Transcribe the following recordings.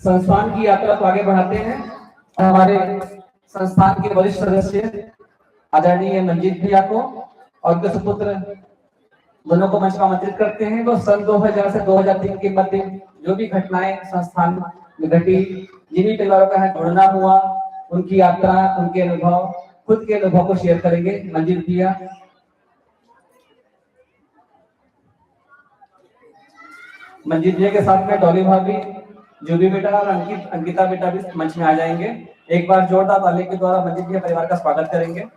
संस्थान की यात्रा को आगे बढ़ाते हैं। हमारे संस्थान के वरिष्ठ सदस्य आदरणीय मंजीत भैया को और उनके सुपुत्र दोनों को मंच पर आमंत्रित करते हैं। वो सन 2000 से 2003 के मध्य जो भी घटनाएं संस्थान में घटी, जिन्हीं परिवारों का है जुड़ना हुआ, उनकी यात्रा, उनके अनुभव, खुद के अनुभव को शेयर करेंगे मंजीत भैया। मंजीत भैया के साथ में डॉली भाभी, जूबी बेटा और अंकिता बेटा भी मंच में आ जाएंगे। एक बार जोरदार ताली के द्वारा मंजीत भैया परिवार का स्वागत करेंगे।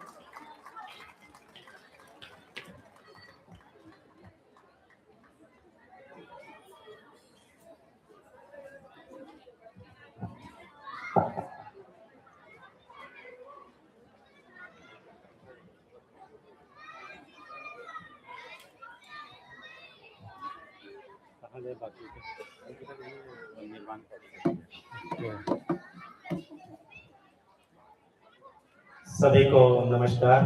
सभी को नमस्कार।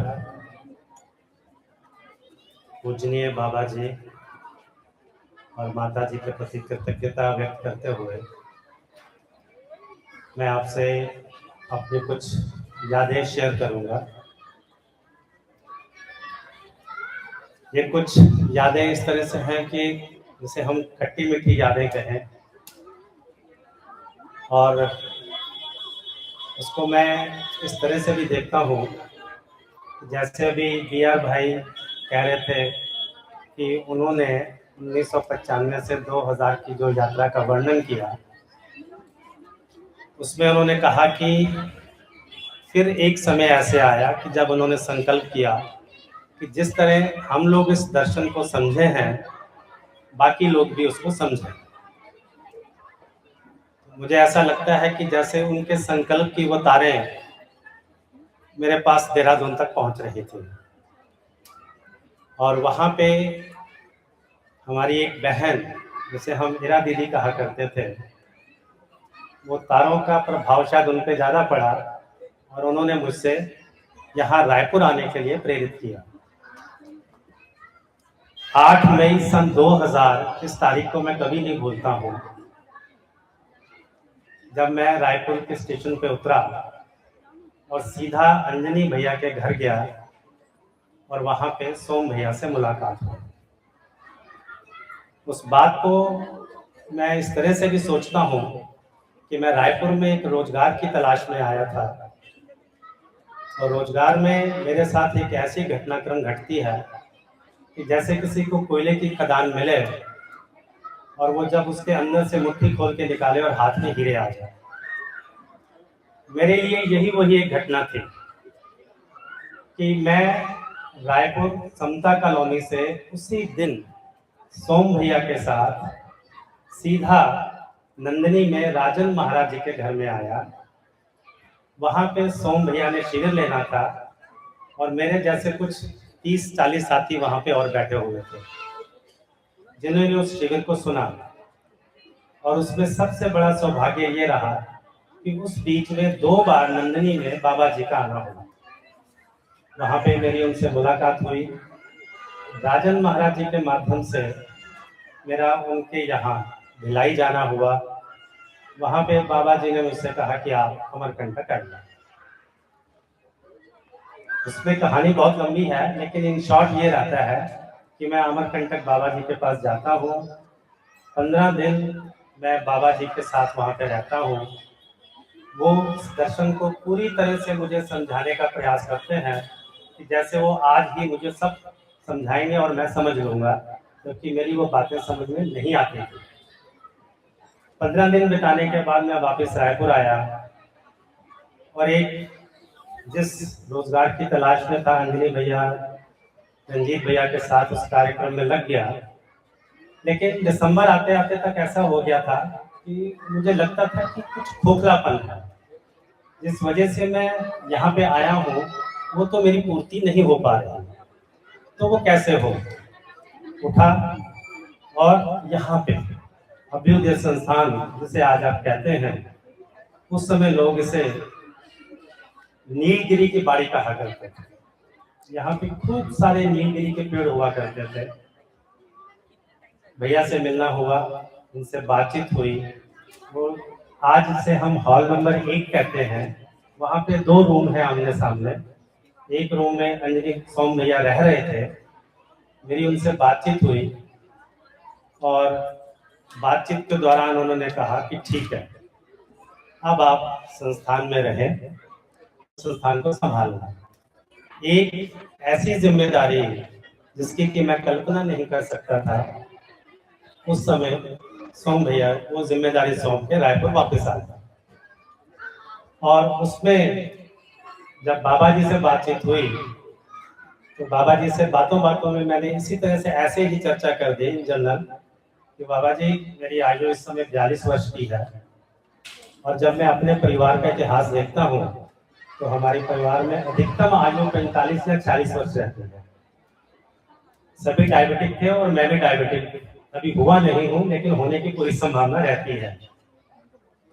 पूजनीय बाबा जी और माता जी के प्रति कृतज्ञता व्यक्त करते हुए मैं आपसे अपनी कुछ यादें शेयर करूंगा। ये कुछ यादें इस तरह से हैं कि जिसे हम खट्टी मीठी यादें कहें, और उसको मैं इस तरह से भी देखता हूँ जैसे अभी BR भाई कह रहे थे कि उन्होंने 1995 से 2000 की जो यात्रा का वर्णन किया, उसमें उन्होंने कहा कि फिर एक समय ऐसे आया कि जब उन्होंने संकल्प किया कि जिस तरह हम लोग इस दर्शन को समझे हैं, बाकी लोग भी उसको समझें। मुझे ऐसा लगता है कि जैसे उनके संकल्प की वो तारें मेरे पास देहरादून तक पहुंच रही थी, और वहाँ पे हमारी एक बहन जिसे हम इरा दीदी कहा करते थे, वो तारों का प्रभाव शायद उन पे ज़्यादा पड़ा और उन्होंने मुझसे यहाँ रायपुर आने के लिए प्रेरित किया। 8 मई सन 2000, इस तारीख को मैं कभी नहीं भूलता हूँ। जब मैं रायपुर के स्टेशन पे उतरा और सीधा अंजनी भैया के घर गया और वहाँ पे सोम भैया से मुलाकात हुई। उस बात को मैं इस तरह से भी सोचता हूँ कि मैं रायपुर में एक रोजगार की तलाश में आया था, और रोजगार में मेरे साथ एक ऐसी घटनाक्रम घटती है कि जैसे किसी को कोयले की खदान मिले और वो जब उसके अंदर से मुट्ठी खोल के निकाले और हाथ में हीरे आ जाए। मेरे लिए यही वही एक घटना थी कि मैं रायपुर समता कॉलोनी से उसी दिन सोम भैया के साथ सीधा नंदिनी में राजन महाराज जी के घर में आया। वहाँ पे सोम भैया ने शिविर लेना था और मेरे जैसे कुछ 30-40 साथी वहाँ पे और बैठे हुए थे जिन्होंने उस शिविर को सुना। और उसमें सबसे बड़ा सौभाग्य ये रहा कि उस बीच में 2 बार नंदिनी में बाबा जी का आना हुआ। वहाँ पे मेरी उनसे मुलाकात हुई। राजन महाराज जी के माध्यम से मेरा उनके यहाँ भिलाई जाना हुआ। वहाँ पे बाबा जी ने मुझसे कहा कि आप अमरकंटक आइए। उसमें कहानी बहुत लंबी है, लेकिन इन शॉर्ट ये रहता है कि मैं अमरकंटक बाबा जी के पास जाता हूँ। 15 दिन मैं बाबा जी के साथ वहाँ पे रहता हूँ। वो इस दर्शन को पूरी तरह से मुझे समझाने का प्रयास करते हैं कि जैसे वो आज ही मुझे सब समझाएंगे और मैं समझ लूँगा, क्योंकि मेरी वो बातें समझ में नहीं आती थी। 15 दिन बिताने के बाद मैं वापस रायपुर आया और एक जिस रोजगार की तलाश में था अंजलि भैया, रंजीत भैया के साथ उस कार्यक्रम में लग गया। लेकिन दिसंबर आते आते तक ऐसा हो गया था कि मुझे लगता था कि कुछ खोखलापन है, जिस वजह से मैं यहाँ पे आया हूँ वो तो मेरी पूर्ति नहीं हो पा रही। तो वो कैसे हो उठा और यहाँ पे अभ्युदय संस्थान जिसे आज आप कहते हैं, उस समय लोग इसे नीलगिरी की बाड़ी कहा करते थे। यहाँ पे खूब सारे नीलगिरी के पेड़ हुआ करते थे। भैया से मिलना हुआ, उनसे बातचीत हुई। वो आज से हम हॉल नंबर 1 कहते हैं, वहाँ पे 2 रूम है आमने सामने। एक रूम में अंजलि सोम भैया रह रहे थे। मेरी उनसे बातचीत हुई और बातचीत के दौरान उन्होंने कहा कि ठीक है, अब आप संस्थान में रहें, संस्थान को संभालना। एक ऐसी जिम्मेदारी जिसकी कि मैं कल्पना नहीं कर सकता था, उस समय सोम भैया वो जिम्मेदारी सौंप के रायपुर वापस आ गए। और उसमें जब बाबा जी से बातचीत हुई तो बाबा जी से बातों बातों में मैंने इसी तरह से ऐसे ही चर्चा कर दी जनरल कि बाबा जी, मेरी आयु इस समय 42 वर्ष की है और जब मैं अपने परिवार का इतिहास देखता हूँ तो हमारे परिवार में अधिकतम आयु 45 या 40 वर्ष रहती है। सभी डायबिटिक थे और मैं भी डायबिटिक अभी हुआ नहीं हूँ, लेकिन होने की पूरी संभावना रहती है।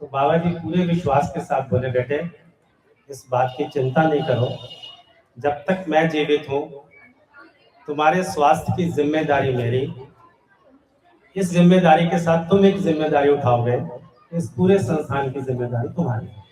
तो बाबा जी पूरे विश्वास के साथ बोले, बेटे इस बात की चिंता नहीं करो, जब तक मैं जीवित हूँ तुम्हारे स्वास्थ्य की जिम्मेदारी मेरी, इस जिम्मेदारी के साथ तुम एक जिम्मेदारी उठाओगे, इस पूरे संस्थान की जिम्मेदारी तुम्हारी।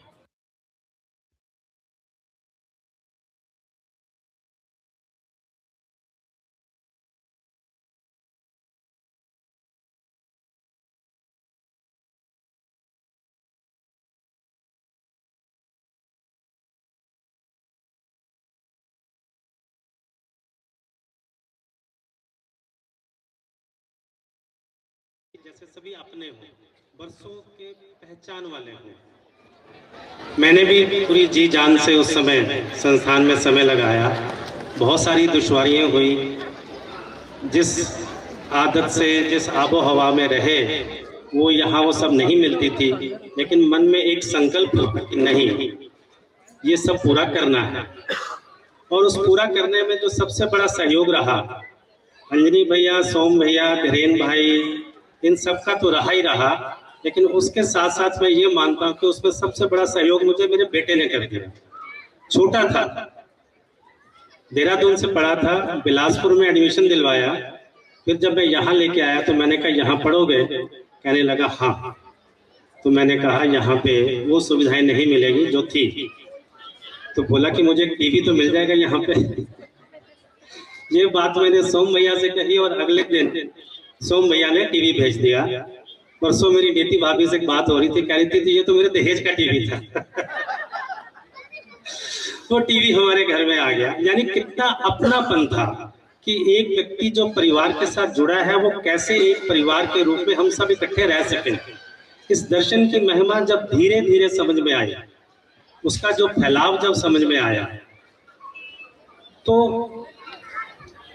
जैसे सभी अपने हो, बरसों के पहचान वाले हो। मैंने भी पूरी जी जान से उस समय संस्थान में समय लगाया। बहुत सारी दुश्वारियां हुई, जिस आदत से जिस आबो हवा में रहे वो यहाँ वो सब नहीं मिलती थी, लेकिन मन में एक संकल्प था कि नहीं, ये सब पूरा करना है। और उस पूरा करने में जो सबसे बड़ा सहयोग रहा, अंजनी भैया, सोम भैया, धीरेन भाई, इन सब का तो रहा ही रहा, लेकिन उसके साथ साथ मैं ये मानता हूँ कि उसमें सबसे बड़ा सहयोग मुझे मेरे बेटे ने कर दिया। छोटा था, देहरादून से पढ़ा था, बिलासपुर में एडमिशन दिलवाया। फिर जब मैं यहाँ लेके आया तो मैंने कहा यहाँ पढ़ोगे? कहने लगा हाँ। तो मैंने कहा यहाँ पे वो सुविधाएं नहीं मिलेगी जो थी। तो बोला कि मुझे टीवी तो मिल जाएगा यहाँ पे। ये बात मैंने सोम भैया से कही और अगले दिन सोम भैया ने टीवी भेज दिया। परसों मेरी बेटी भाभी से बात हो रही थी, कह रही थी ये तो मेरे दहेज का टीवी था। तो टीवी हमारे घर में आ गया। यानी कितना अपनापन था कि एक व्यक्ति जो परिवार के साथ जुड़ा है वो कैसे एक परिवार के रूप में हम सब इकट्ठे रह सकें। इस दर्शन की महिमा जब धीरे धीरे समझ में आई, उसका जो फैलाव जब समझ में आया, तो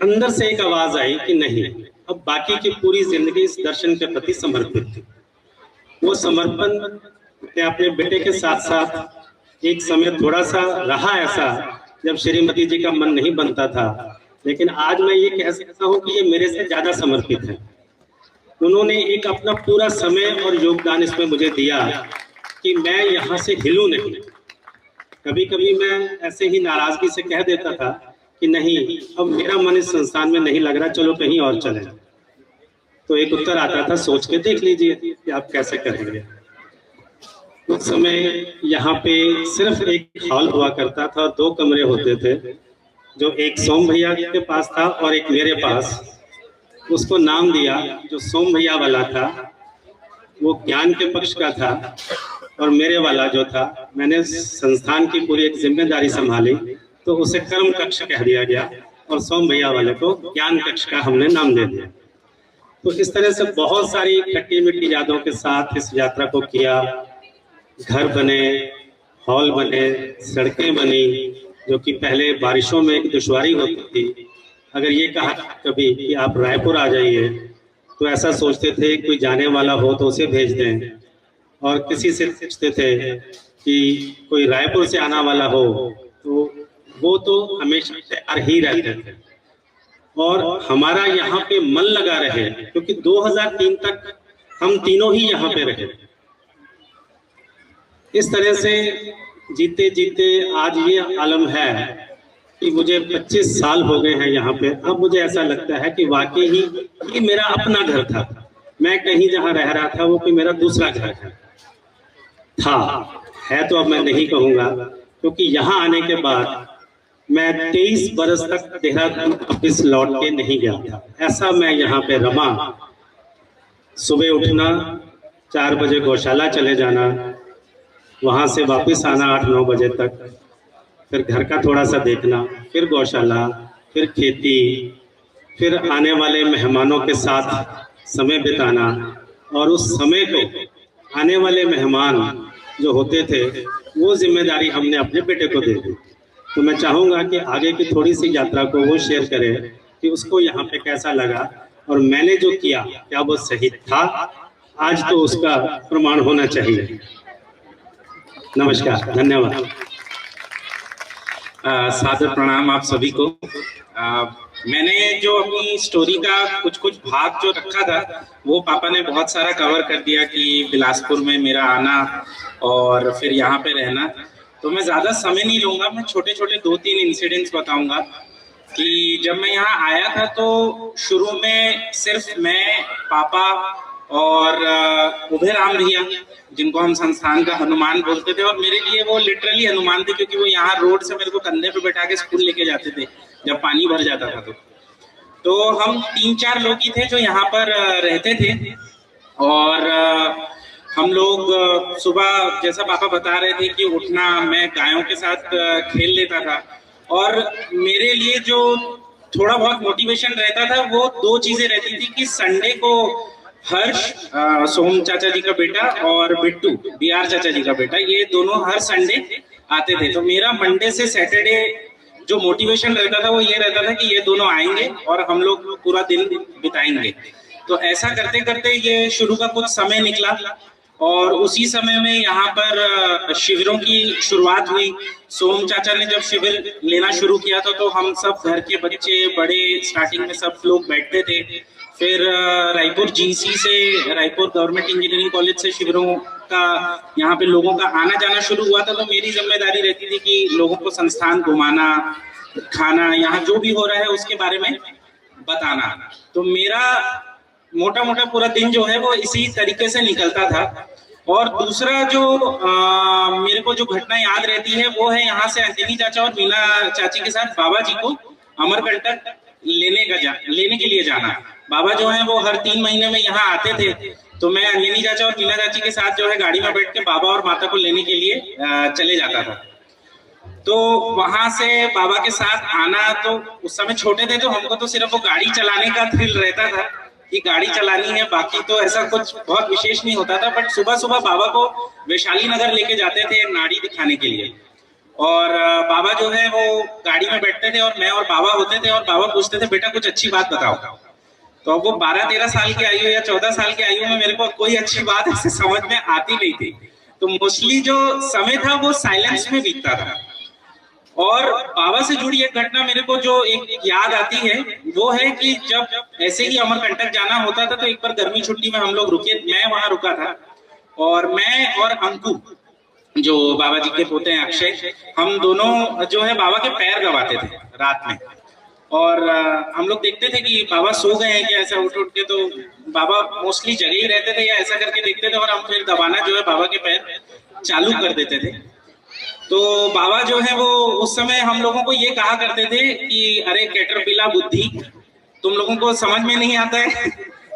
अंदर से एक आवाज आई कि नहीं, अब बाकी की पूरी जिंदगी इस दर्शन के प्रति समर्पित थी। वो समर्पण मैं अपने बेटे के साथ साथ एक समय थोड़ा सा रहा ऐसा जब श्रीमती जी का मन नहीं बनता था, लेकिन आज मैं ये कह सकता हूँ कि ये मेरे से ज्यादा समर्पित है। उन्होंने एक अपना पूरा समय और योगदान इसमें मुझे दिया कि मैं यहाँ से हिलूं नहीं। कभी कभी मैं ऐसे ही नाराजगी से कह देता था कि नहीं, अब मेरा मन इस संस्थान में नहीं लग रहा, चलो कहीं और चले। तो एक उत्तर आता था, सोच के देख लीजिए कि आप कैसे करेंगे। उस समय यहाँ पे सिर्फ एक हॉल हुआ करता था और 2 कमरे होते थे, जो एक सोम भैया के पास था और एक मेरे पास। उसको नाम दिया, जो सोम भैया वाला था वो ज्ञान के पक्ष का था और मेरे वाला जो था, मैंने संस्थान की पूरी एक जिम्मेदारी संभाली तो उसे कर्म कक्ष कह दिया गया और सोम भैया वाले को ज्ञान कक्ष का हमने नाम दे दिया। तो इस तरह से बहुत सारी खट्टी मीठी यादों के साथ इस यात्रा को किया। घर बने, हॉल बने, सड़कें बनी, जो कि पहले बारिशों में एक दुश्वारी होती थी। अगर ये कहा कभी कि आप रायपुर आ जाइए तो ऐसा सोचते थे कोई जाने वाला हो तो उसे भेज दें, और किसी से पूछते थे कि कोई रायपुर से आना वाला हो तो वो तो हमेशा तैयार ही रहते थे। और हमारा यहाँ पे मन लगा रहे, क्योंकि 2003 तक हम तीनों ही यहाँ पे रहे। इस तरह से जीते जीते आज ये आलम है कि मुझे 25 साल हो गए हैं यहाँ पे। अब मुझे ऐसा लगता है कि वाकई ही ये मेरा अपना घर था। मैं कहीं जहाँ रह रहा था वो कोई मेरा दूसरा घर है। था, है तो अब मैं नहीं कहूँगा, क्योंकि यहाँ आने के बाद मैं 23 बरस तक देहरादून वापिस लौट के नहीं गया था। ऐसा मैं यहाँ पे रमा, सुबह उठना, 4 बजे गौशाला चले जाना, वहाँ से वापस आना 8-9 बजे तक, फिर घर का थोड़ा सा देखना, फिर गौशाला, फिर खेती, फिर आने वाले मेहमानों के साथ समय बिताना, और उस समय को आने वाले मेहमान जो होते थे वो जिम्मेदारी हमने अपने बेटे को दे दी। तो मैं चाहूँगा कि आगे की थोड़ी सी यात्रा को वो शेयर करे कि उसको यहाँ पे कैसा लगा, और मैंने जो किया क्या वो सही था, आज तो उसका प्रमाण होना चाहिए। नमस्कार, धन्यवाद। सादर प्रणाम आप सभी को। मैंने जो अपनी स्टोरी का कुछ भाग जो रखा था वो पापा ने बहुत सारा कवर कर दिया कि बिलासपुर में मेरा आना और फिर यहाँ पे रहना। तो मैं ज़्यादा समय नहीं लूँगा, मैं छोटे छोटे 2-3 इंसिडेंट्स बताऊँगा कि जब मैं यहाँ आया था तो शुरू में सिर्फ मैं, पापा और उभय राम भैया, जिनको हम संस्थान का हनुमान बोलते थे, और मेरे लिए वो लिटरली हनुमान थे क्योंकि वो यहाँ रोड से मेरे को कंधे पे बैठा के स्कूल लेके जाते थे जब पानी भर जाता था। तो हम 3-4 लोग ही थे जो यहाँ पर रहते थे, और हम लोग सुबह, जैसा पापा बता रहे थे कि उठना, मैं गायों के साथ खेल लेता था, और मेरे लिए जो थोड़ा बहुत मोटिवेशन रहता था वो 2 चीजें रहती थी कि संडे को हर्ष, सोम चाचा जी का बेटा, और बिट्टू, BR चाचा जी का बेटा, ये दोनों हर संडे आते थे। तो मेरा मंडे से सैटरडे जो मोटिवेशन रहता था वो ये रहता था कि ये दोनों आएंगे और हम लोग पूरा दिन बिताएंगे। तो ऐसा करते करते ये शुरू का कुछ समय निकला, और उसी समय में यहाँ पर शिविरों की शुरुआत हुई। सोम चाचा ने जब शिविर लेना शुरू किया था तो हम सब घर के बच्चे बड़े स्टार्टिंग में सब लोग बैठते थे। फिर रायपुर GC से, रायपुर गवर्नमेंट इंजीनियरिंग कॉलेज से शिविरों का यहाँ पे लोगों का आना जाना शुरू हुआ था। तो मेरी जिम्मेदारी रहती थी कि लोगों को संस्थान घुमाना, खाना, यहाँ जो भी हो रहा है उसके बारे में बताना। तो मेरा मोटा मोटा पूरा दिन जो है वो इसी तरीके से निकलता था। और दूसरा जो मेरे को जो घटना याद रहती है वो है यहाँ से अंजनी चाचा और मीना चाची के साथ बाबा जी को अमरकंटक लेने के लिए जाना। बाबा जो है वो हर 3 महीने में यहाँ आते थे, तो मैं अंजनी चाचा और मीना चाची के साथ जो है गाड़ी में बैठ के बाबा और माता को लेने के लिए चले जाता था। तो वहां से बाबा के साथ आना, तो उस समय छोटे थे तो हमको तो सिर्फ वो गाड़ी चलाने का थ्रिल रहता था कि गाड़ी चलानी है, बाकी तो ऐसा कुछ बहुत विशेष नहीं होता था। बट सुबह सुबह बाबा को वैशाली नगर लेके जाते थे नाड़ी दिखाने के लिए, और बाबा जो है वो गाड़ी में बैठते थे और मैं और बाबा होते थे, और बाबा पूछते थे बेटा कुछ अच्छी बात बताओ। तो अब वो 12-13 साल की आयु या 14 साल की आयु में मेरे को कोई अच्छी बात ऐसे समझ में आती नहीं थी। तो मोस्टली जो समय था वो साइलेंस में बीतता था। और बाबा से जुड़ी एक घटना मेरे को जो एक याद आती है वो है कि जब ऐसे ही अमरकंटक जाना होता था तो एक बार गर्मी छुट्टी में हम लोग रुके, मैं वहां रुका था, और मैं और अंकु जो बाबा जी के पोते हैं अक्षय, हम दोनों जो है बाबा के पैर दबाते थे रात में। और हम लोग देखते थे कि बाबा सो गए हैं क्या, ऐसा उठ के, तो बाबा मोस्टली जगह ही रहते थे या ऐसा करके देखते थे, और हम फिर दबाना जो है बाबा के पैर चालू कर देते थे। तो बाबा जो है वो उस समय हम लोगों को ये कहा करते थे कि अरे कैटरपिलर बुद्धि, तुम लोगों को समझ में नहीं आता है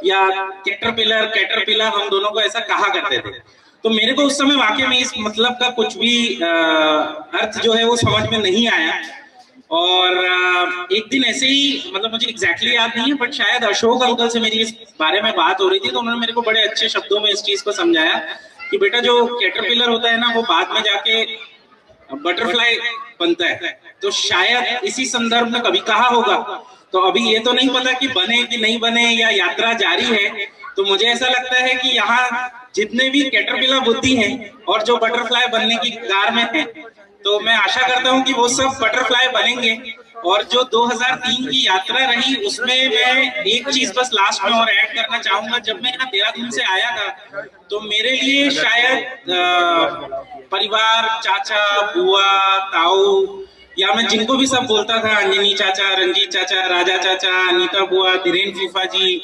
या कैटरपिलर हम दोनों को ऐसा कहा करते थे। तो मेरे को उस समय वाकई में इस मतलब का कुछ भी अर्थ जो है वो समझ में नहीं आया। और एक दिन ऐसे ही, मतलब मुझे एग्जैक्टली याद नहीं है, बट शायद अशोक अंकल से मेरी इस बारे में बात हो रही थी, तो उन्होंने मेरे को बड़े अच्छे शब्दों में इस चीज को समझाया कि बेटा जो कैटरपिलर होता है ना वो बाद में जाके बटरफ्लाई बनता है। तो शायद इसी संदर्भ में कभी कहा होगा, तो अभी ये तो नहीं पता कि बने कि नहीं बने या यात्रा जारी है। तो मुझे ऐसा लगता है कि यहाँ जितने भी कैटरपिलर बुद्धि हैं और जो बटरफ्लाई बनने की कगार में है, तो मैं आशा करता हूँ कि वो सब बटरफ्लाई बनेंगे। और जो 2003 की यात्रा रही उसमें मैं एक चीज बस लास्ट में और ऐड करना चाहूंगा। जब मैं यहाँ देहरादून से आया था तो मेरे लिए शायद परिवार, चाचा, बुआ, ताऊ, या मैं जिनको भी सब बोलता था, अंजनी चाचा, रंजीत चाचा, राजा चाचा, अनीता बुआ, धीरेन फूफा जी,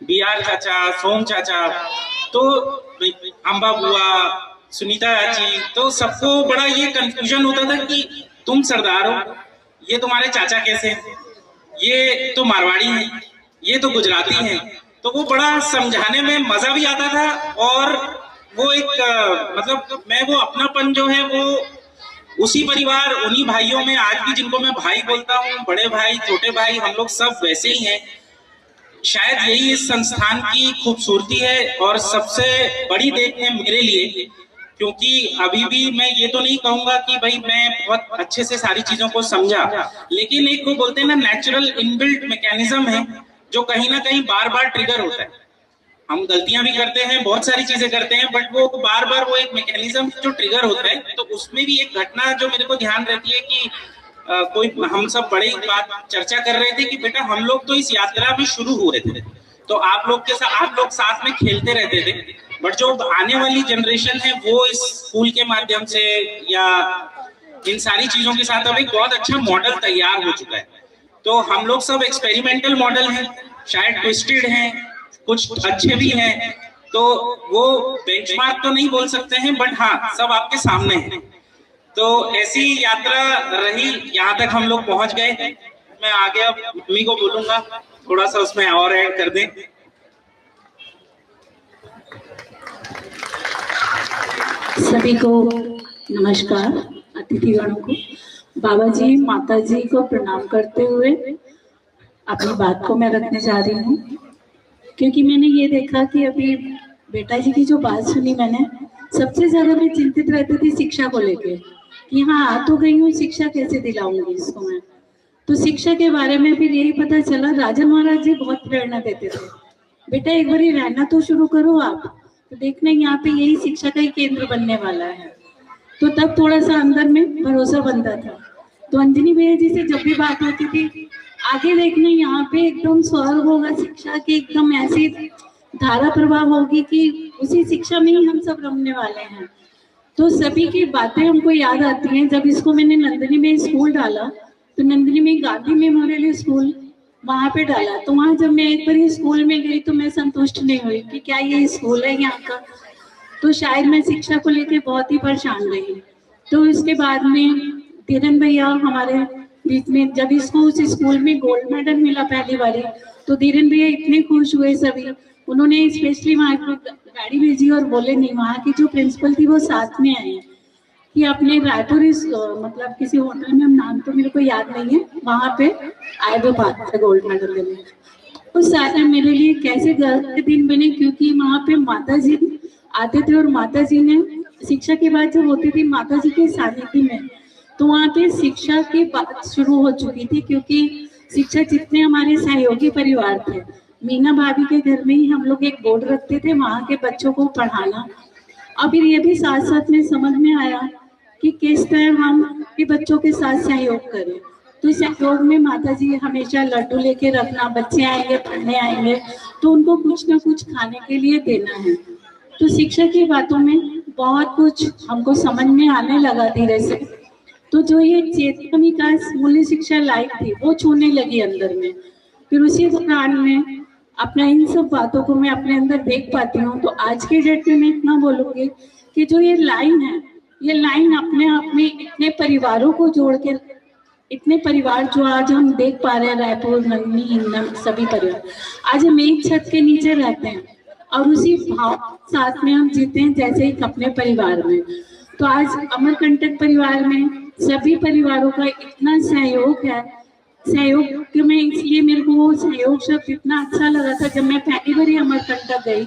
BR चाचा, सोम चाचा, तो अम्बा बुआ, सुनीता जी, तो सबको बड़ा ये कंफ्यूजन होता था कि तुम सरदार हो, ये तुम्हारे चाचा कैसे हैं, ये तो मारवाड़ी हैं, ये तो गुजराती हैं। तो वो बड़ा समझाने में मजा भी आता था, और वो एक मतलब मैं वो अपनापन जो है वो उसी परिवार उन्हीं भाइयों में आज भी, जिनको मैं भाई बोलता हूँ, बड़े भाई छोटे भाई, हम लोग सब वैसे ही हैं। शायद यही इस संस्थान की खूबसूरती है, और सबसे बड़ी देख है मेरे लिए, क्योंकि अभी भी मैं ये तो नहीं कहूंगा कि भाई मैं बहुत अच्छे से सारी चीजों को समझा, लेकिन एक को बोलते हैं ना नेचुरल इनबिल्ट मैकेनिज्म है जो कहीं ना कहीं बार बार ट्रिगर होता है। हम गलतियां भी करते हैं, बहुत सारी चीजें करते हैं, बट वो बार बार वो एक मैकेनिज्म जो ट्रिगर होता है। तो उसमें भी एक घटना जो मेरे को ध्यान रहती है कि कोई हम सब बड़े बात चर्चा कर रहे थे कि बेटा हम लोग तो इस यात्रा में शुरू हुए थे, तो आप लोग साथ में खेलते रहते थे, बट जो आने वाली जनरेशन है वो इस स्कूल के माध्यम से या इन सारी चीजों के साथ अब एक बहुत अच्छा मॉडल तैयार हो चुका है। तो हम लोग सब एक्सपेरिमेंटल मॉडल हैं, शायद ट्विस्टेड हैं, कुछ अच्छे भी हैं, तो वो बेंचमार्क तो नहीं बोल सकते हैं, बट हाँ सब आपके सामने हैं। तो ऐसी यात्रा रही, यहाँ तक हम लोग पहुंच गए। मैं आगे अब मम्मी को बोलूंगा थोड़ा सा उसमें और ऐड कर दें। सभी को नमस्कार, अतिथिगणों को, बाबा जी माता जी को प्रणाम करते हुए अपनी बात को मैं रखने जा रही हूँ, क्योंकि मैंने ये देखा कि अभी बेटा जी की जो बात सुनी मैंने, सबसे ज्यादा मैं चिंतित रहती थी शिक्षा को लेके कि हाँ आ तो गई हूँ, शिक्षा कैसे दिलाऊंगी इसको मैं। तो शिक्षा के बारे में फिर यही पता चला, राजा महाराज जी बहुत प्रेरणा देते थे, बेटा एक बार रहना तो शुरू करो आप, तो देखना यहाँ पे यही शिक्षा का ही केंद्र बनने वाला है। तो तब थोड़ा सा अंदर में भरोसा बनता था। तो अंजनी भैया जी से जब भी बात होती थी, आगे देखना यहाँ पे एकदम स्वर्ग होगा शिक्षा की, एकदम ऐसी धारा प्रवाह होगी कि उसी शिक्षा में ही हम सब रमने वाले हैं। तो सभी की बातें हमको याद आती हैं। जब इसको मैंने नंदिनी में स्कूल डाला, तो नंदिनी में गांधी मेमोरियल स्कूल वहां पे डाला, तो वहां जब मैं एक बार ये स्कूल में गई तो मैं संतुष्ट नहीं हुई कि क्या ये स्कूल है यहाँ का। तो शायद मैं शिक्षा को लेके बहुत ही परेशान रही। तो इसके बाद में धीरेन भैया हमारे बीच में, जब इसको उस स्कूल में गोल्ड मेडल मिला पहली बारी, तो धीरेन भैया इतने खुश हुए सभी, उन्होंने स्पेशली वहाँ गाड़ी भेजी और बोले नहीं, वहाँ की जो प्रिंसिपल थी वो साथ में आई कि अपने रायपुर मतलब किसी होटल में, हम नाम तो मेरे को याद नहीं है, वहाँ पे आए हुए बात थे गोल्ड मेडल लेने। उस साथ में मेरे लिए कैसे गर्व के दिन बने, क्योंकि वहाँ पे माता जी आते थे और माता जी ने शिक्षा की बात जब होती थी माता जी के सानिध्य में, तो वहाँ पे शिक्षा की बात शुरू हो चुकी थी। क्योंकि शिक्षक जितने हमारे सहयोगी परिवार थे, मीना भाभी के घर में ही हम लोग एक बोर्ड रखते थे वहाँ के बच्चों को पढ़ाना। अब ये भी साथ साथ में समझ में आया कि किस तरह हम के बच्चों के साथ सहयोग करें। तो सहयोग में माता जी हमेशा लड्डू लेके रखना, बच्चे आएंगे पढ़ने आएंगे तो उनको कुछ ना कुछ खाने के लिए देना है। तो शिक्षा की बातों में बहुत कुछ हमको समझ में आने लगा धीरे से। तो जो ये चेतना विकास मूल्य शिक्षा लाइक थी वो छूने लगी अंदर में। फिर उसी दौरान में अपना इन सब बातों को मैं अपने अंदर देख पाती हूँ। तो आज के डेट में मैं इतना बोलूँगी कि जो ये लाइन है, ये लाइन अपने आप में इतने परिवारों को जोड़ के, इतने परिवार जो आज हम देख पा रहे हैं, रायपुर, नंदनी, हिंदम, सभी परिवार आज हम एक छत के नीचे रहते हैं और उसी भाव साथ में हम जीते हैं जैसे एक अपने परिवार में। तो आज अमरकंटक परिवार में सभी परिवारों का इतना सहयोग है। सहयोग में इसलिए मेरे को वो सहयोग शब्द इतना अच्छा लगा था। जब मैं पहली बार अमरकंटक गई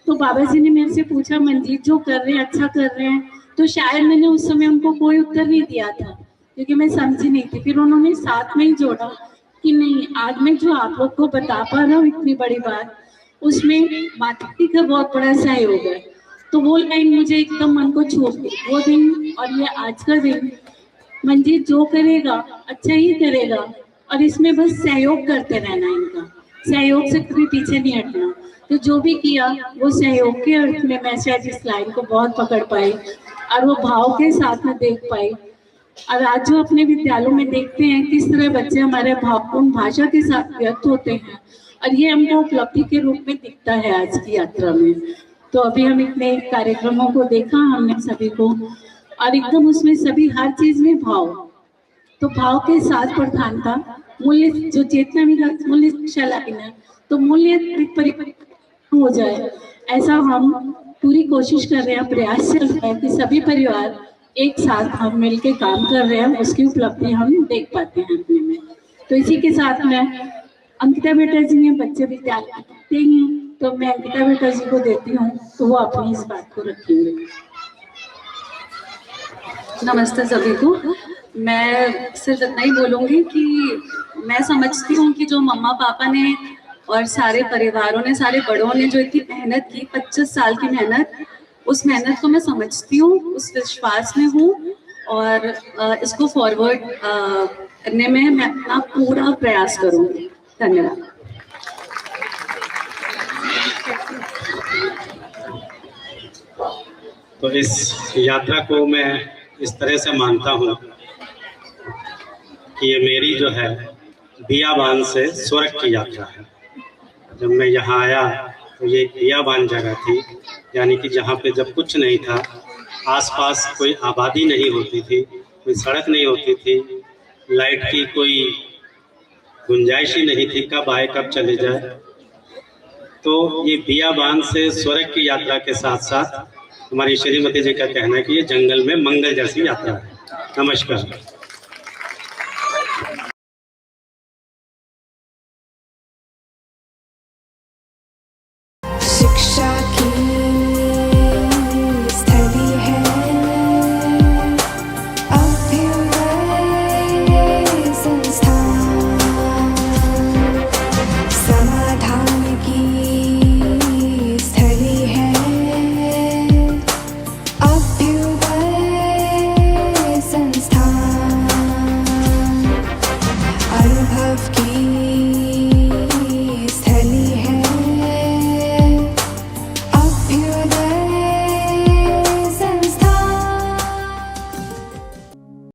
तो बाबा जी ने मेरे से पूछा, मंजीत जो कर रहे हैं अच्छा कर रहे हैं? तो शायद मैंने उस समय उनको कोई उत्तर नहीं दिया था क्योंकि मैं समझी नहीं थी। फिर उन्होंने साथ में ही जोड़ा कि नहीं, आज मैं जो आप लोग को बता पा रहा हूँ इतनी बड़ी बात, उसमें माता जी का बहुत बड़ा सहयोग है। तो वो लाइन मुझे एकदम मन को छू गई वो दिन। और ये आज का दिन, मंजीत जो करेगा अच्छा ही करेगा और इसमें बस सहयोग करते रहना, इनका सहयोग से कभी पीछे नहीं हटना। तो जो भी किया वो सहयोग के अर्थ में मैं शायद इस लाइन को बहुत पकड़ पाई और वो भाव के साथ में देख पाई। और आज जो अपने विद्यालयों में देखते हैं किस तरह बच्चे हमारे भावपूर्ण भाषा के साथ व्यक्त होते हैं और ये हमको उपलब्धि के रूप में दिखता है आज की यात्रा में। तो अभी हम इतने कार्यक्रमों को देखा हमने सभी को, और एकदम उसमें सभी हर चीज में भाव, तो भाव के साथ प्रधानता, मूल्य जो चेतना भी मूल्य शिक्षा लाना, तो मूल्य परिवर्तन हो जाए, ऐसा हम पूरी कोशिश कर रहे हैं। प्रयास चल रहा है कि सभी परिवार एक साथ हम मिलके काम कर रहे हैं, उसकी उपलब्धि हम देख पाते हैं अपने में। तो इसी के साथ में अंकिता बेटा जी ने बच्चे विद्यालय पढ़ते हैं, तो मैं अंकिता बेटा जी को देती हूँ, तो वो अपनी इस बात को रखेंगे। नमस्ते सभी को। मैं सिर्फ इतना ही बोलूँगी कि मैं समझती हूँ कि जो मम्मा पापा ने और सारे परिवारों ने, सारे बड़ों ने जो इतनी मेहनत की, 25 साल की मेहनत, उस मेहनत को मैं समझती हूँ, उस विश्वास में हूँ, और इसको फॉरवर्ड करने में मैं अपना पूरा प्रयास करूँगी। धन्यवाद। तो इस यात्रा को मैं इस तरह से मानता हूँ कि ये मेरी जो है बियाबान से स्वर्ग की यात्रा है। जब मैं यहाँ आया तो ये बियाबान जगह थी, यानी कि जहाँ पे जब कुछ नहीं था, आसपास कोई आबादी नहीं होती थी, कोई सड़क नहीं होती थी, लाइट की कोई गुंजाइश ही नहीं थी, कब आए कब चले जाए। तो ये बियाबान से स्वर्ग की यात्रा के साथ साथ हमारी श्रीमती जी का कहना है कि ये जंगल में मंगल जैसी यात्रा है। नमस्कार।